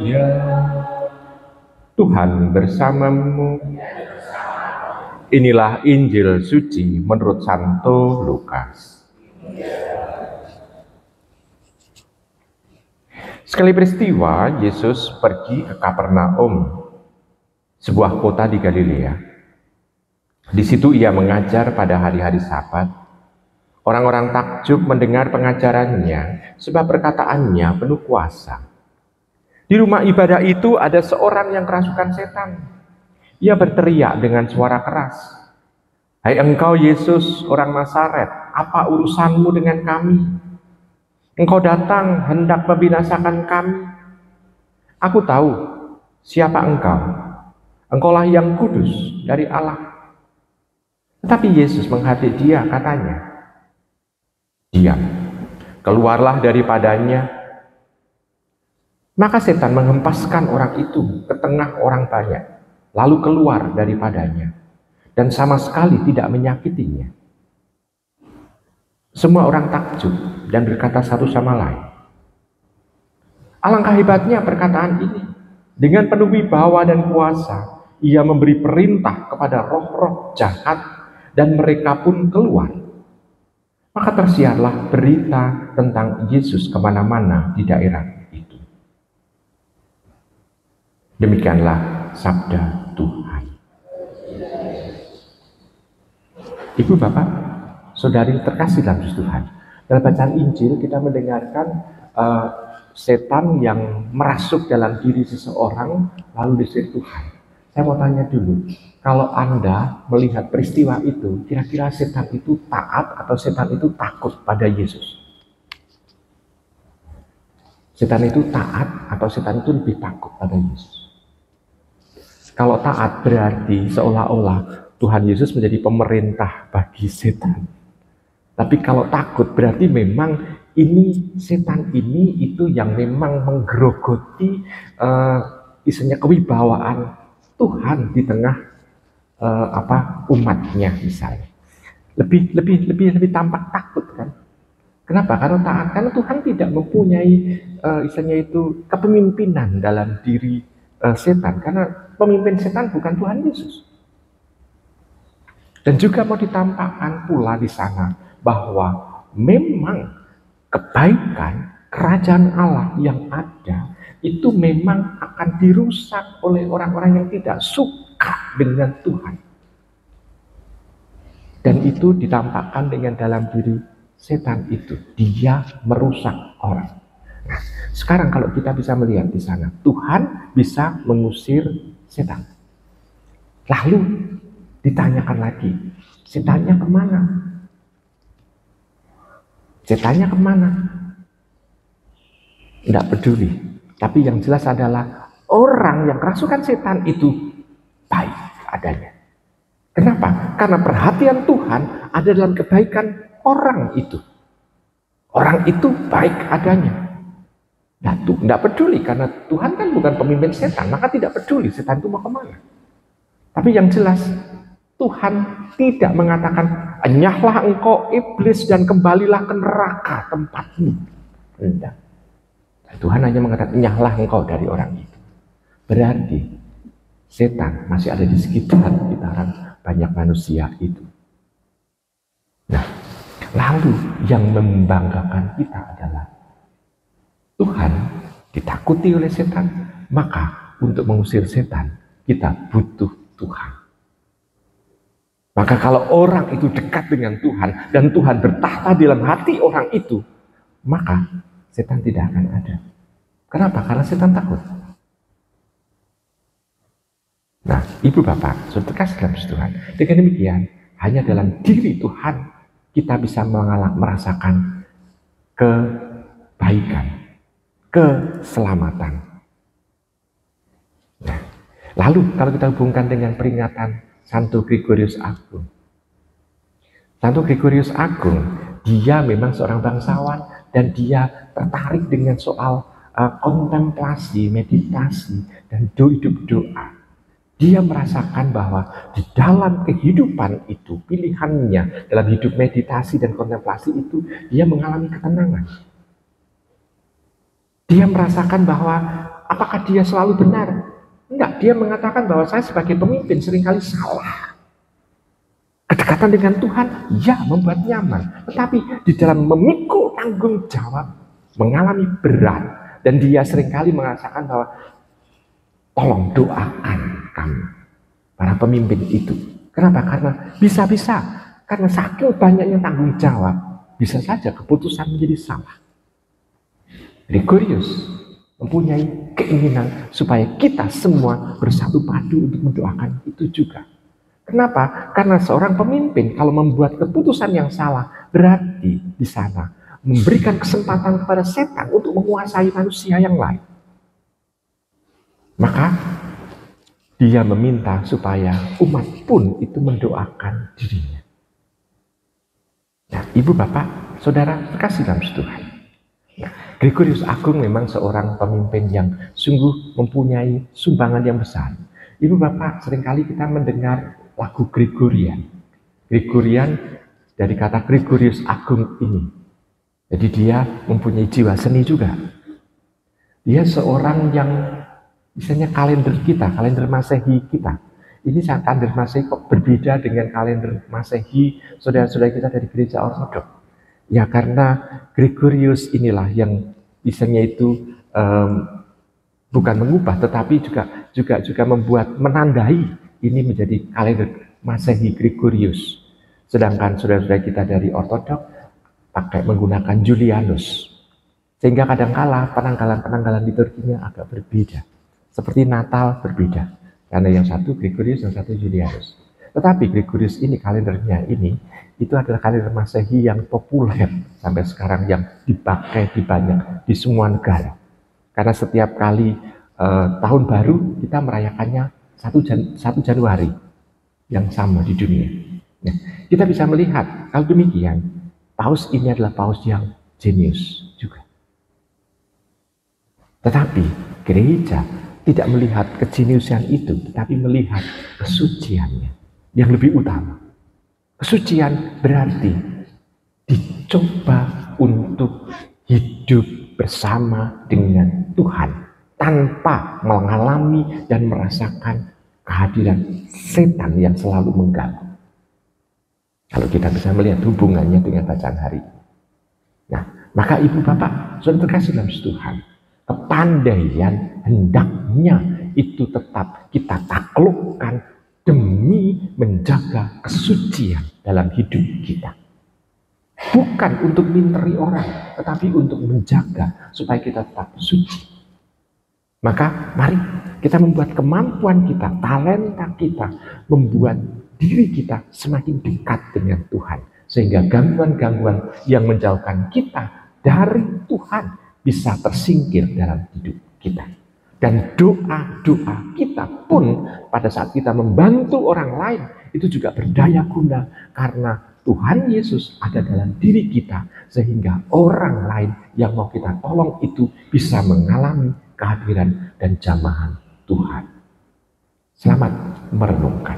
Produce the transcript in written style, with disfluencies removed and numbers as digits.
Ya, Tuhan bersamamu. Inilah Injil suci menurut Santo Lukas. Sekali peristiwa, Yesus pergi ke Kapernaum, sebuah kota di Galilea. Di situ ia mengajar pada hari-hari Sabat. Orang-orang takjub mendengar pengajarannya, sebab perkataannya penuh kuasa. Di rumah ibadah itu ada seorang yang kerasukan setan. Ia berteriak dengan suara keras, "Hai engkau Yesus, orang Nazaret, apa urusanmu dengan kami? Engkau datang hendak membinasakan kami. Aku tahu siapa engkau. Engkaulah yang kudus dari Allah." Tetapi Yesus menghadap dia, katanya, "Diam, keluarlah daripadanya." Maka setan menghempaskan orang itu ke tengah orang banyak, lalu keluar daripadanya, dan sama sekali tidak menyakitinya. Semua orang takjub dan berkata satu sama lain, "Alangkah hebatnya perkataan ini. Dengan penuh wibawa dan kuasa, ia memberi perintah kepada roh-roh jahat, dan mereka pun keluar." Maka tersiarlah berita tentang Yesus kemana-mana di daerah itu. Demikianlah sabda Tuhan. Ibu, Bapak, saudari terkasih dalam Tuhan, dalam bacaan Injil kita mendengarkan setan yang merasuk dalam diri seseorang lalu disihir Tuhan. Saya mau tanya dulu, kalau Anda melihat peristiwa itu, kira-kira setan itu taat atau setan itu takut pada Yesus? Setan itu taat atau setan itu lebih takut pada Yesus? Kalau taat berarti seolah-olah Tuhan Yesus menjadi pemerintah bagi setan. Tapi kalau takut berarti memang ini setan ini itu yang memang menggerogoti isinya kewibawaan Tuhan di tengah umatnya misalnya. Lebih tampak takut kan? Kenapa? Karena taat, karena Tuhan tidak mempunyai isinya itu kepemimpinan dalam diri setan, karena pemimpin setan bukan Tuhan Yesus. Dan juga mau ditampakkan pula di sana bahwa memang kebaikan kerajaan Allah yang ada itu memang akan dirusak oleh orang-orang yang tidak suka dengan Tuhan. Dan itu ditampakkan dengan dalam diri setan itu, dia merusak orang. Nah, sekarang kalau kita bisa melihat di sana, Tuhan bisa mengusir setan. Lalu ditanyakan lagi, setannya kemana? Setannya kemana? Tidak peduli. Tapi yang jelas adalah orang yang kerasukan setan itu baik adanya. Kenapa? Karena perhatian Tuhan ada dalam kebaikan orang itu. Orang itu baik adanya. Nah, tidak peduli, karena Tuhan kan bukan pemimpin setan, maka tidak peduli setan itu mau kemana. Tapi yang jelas, Tuhan tidak mengatakan, "Enyahlah engkau iblis dan kembalilah ke neraka tempatmu." Tidak. Tuhan hanya mengatakan, "Enyahlah engkau dari orang itu." Berarti setan masih ada di sekitaran banyak manusia itu. Nah, lalu yang membanggakan kita adalah Tuhan ditakuti oleh setan, maka untuk mengusir setan kita butuh Tuhan. Maka kalau orang itu dekat dengan Tuhan dan Tuhan bertahta dalam hati orang itu, maka setan tidak akan ada. Kenapa? Karena setan takut. Nah, Ibu Bapak, saudara terkasih dalam Tuhan, dengan demikian hanya dalam diri Tuhan kita bisa merasakan kebaikan, keselamatan. Nah, lalu kalau kita hubungkan dengan peringatan Santo Gregorius Agung. Santo Gregorius Agung, dia memang seorang bangsawan dan dia tertarik dengan soal kontemplasi, meditasi, dan hidup doa. Dia merasakan bahwa di dalam kehidupan itu, pilihannya dalam hidup meditasi dan kontemplasi itu, dia mengalami ketenangan. Dia merasakan bahwa Apakah dia selalu benar? Enggak, dia mengatakan bahwa saya sebagai pemimpin seringkali salah. Kedekatan dengan Tuhan, ya, membuat nyaman. Tetapi di dalam memikul tanggung jawab, mengalami berat. Dan dia seringkali mengatakan bahwa tolong doakan kami, para pemimpin itu. Kenapa? Karena bisa-bisa, karena saking banyaknya tanggung jawab, bisa saja keputusan menjadi salah. Gregorius mempunyai keinginan supaya kita semua bersatu padu untuk mendoakan itu juga. Kenapa? Karena seorang pemimpin kalau membuat keputusan yang salah, berarti di sana memberikan kesempatan kepada setan untuk menguasai manusia yang lain. Maka dia meminta supaya umat pun itu mendoakan dirinya. Nah, ibu, bapak, saudara terkasih dalam Tuhan. Nah, Gregorius Agung memang seorang pemimpin yang sungguh mempunyai sumbangan yang besar. Ibu, bapak, seringkali kita mendengar lagu Gregorian. Gregorian dari kata Gregorius Agung ini. Jadi dia mempunyai jiwa seni juga. Dia seorang yang misalnya kalender kita, kalender Masehi kita. Ini kalender Masehi kok berbeda dengan kalender Masehi saudara-saudara kita dari gereja Ortodoks. Ya karena Gregorius inilah yang misalnya itu bukan mengubah, tetapi juga membuat, menandai ini menjadi kalender Masehi Gregorius. Sedangkan saudara-saudara kita dari Ortodoks pakai menggunakan Julianus. Sehingga kadangkala penanggalan liturginya agak berbeda. Seperti Natal berbeda. Karena yang satu Gregorius, yang satu Julianus. Tetapi Gregorius ini, kalendernya ini, itu adalah kalender Masehi yang populer sampai sekarang, yang dipakai di banyak, di semua negara. Karena setiap kali tahun baru kita merayakannya 1 Januari yang sama di dunia. Nah, kita bisa melihat kalau demikian, paus ini adalah paus yang jenius juga. Tetapi gereja tidak melihat kejeniusan itu, tetapi melihat kesuciannya yang lebih utama. Kesucian berarti dicoba untuk hidup bersama dengan Tuhan tanpa mengalami dan merasakan kehadiran setan yang selalu mengganggu. Kalau kita bisa melihat hubungannya dengan bacaan hari ini. Nah, maka ibu bapak, saudara terkasih dalam Tuhan, kepandaian hendaknya itu tetap kita taklukkan demi menjaga kesucian dalam hidup kita. Bukan untuk minteri orang, tetapi untuk menjaga supaya kita tetap suci. Maka mari kita membuat kemampuan kita, talenta kita, membuat diri kita semakin dekat dengan Tuhan. Sehingga gangguan-gangguan yang menjauhkan kita dari Tuhan bisa tersingkir dalam hidup kita. Dan doa-doa kita pun pada saat kita membantu orang lain itu juga berdaya guna karena Tuhan Yesus ada dalam diri kita sehingga orang lain yang mau kita tolong itu bisa mengalami kehadiran dan jamahan Tuhan. Selamat merenungkan.